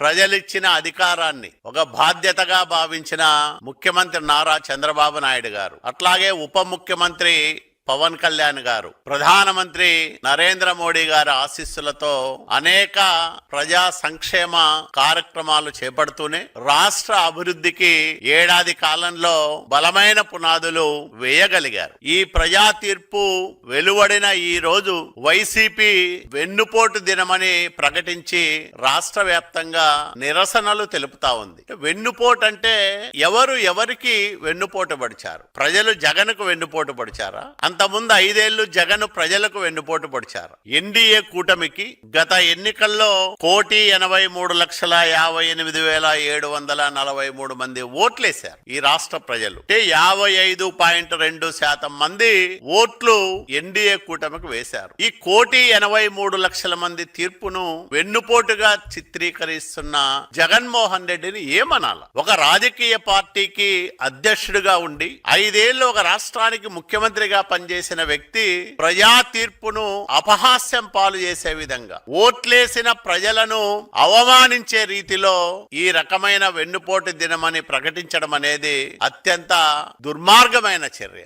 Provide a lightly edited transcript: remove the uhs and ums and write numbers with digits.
ప్రజలిచ్చిన అధికారాన్ని ఒక బాధ్యతగా భావించిన ముఖ్యమంత్రి నారా చంద్రబాబు నాయుడు గారు, అట్లాగే ఉప ముఖ్యమంత్రి పవన్ కళ్యాణ్ గారు, ప్రధానమంత్రి నరేంద్ర మోడీ గారి ఆశీస్సులతో అనేక ప్రజా సంక్షేమ కార్యక్రమాలు చేపడుతూనే రాష్ట్ర అభివృద్ధికి ఏడాది కాలంలో బలమైన పునాదులు వేయగలిగారు. ఈ ప్రజా తీర్పు వెలువడిన ఈ రోజు వైసీపీ వెన్నుపోటు దినమని ప్రకటించి రాష్ట్ర వ్యాప్తంగా నిరసనలు తెలుపుతా ఉంది. వెన్నుపోటు అంటే ఎవరికి వెన్నుపోటు పడిచారు? ప్రజలు జగన్కు వెన్నుపోటు పడిచారా? అంతకుముందు 5 ఏళ్లు జగన్ ప్రజలకు వెన్నుపోటు పొడిచారు. ఎన్డీఏ కూటమికి గత ఎన్నికల్లో 1,83,58,743 మంది ఓట్లేశారు ఈ రాష్ట్ర ప్రజలు. అంటే 55.2% మంది ఓట్లు ఎన్డీఏ కూటమికి వేశారు. ఈ 1,83,00,000 మంది తీర్పును వెన్నుపోటుగా చిత్రీకరిస్తున్న జగన్మోహన్ రెడ్డిని ఏమనాల? ఒక రాజకీయ పార్టీకి అధ్యక్షుడిగా ఉండి 5 ఏళ్లు ఒక రాష్ట్రానికి ముఖ్యమంత్రిగా పనిచేసిన వ్యక్తి ప్రజా తీర్పును అపహాస్యం పాలు చేసే విధంగా, ఓట్లేసిన ప్రజలను అవమానించే రీతిలో ఈ రకమైన వెన్నుపోటు దినమని ప్రకటించడం అనేది అత్యంత దుర్మార్గమైన చర్య.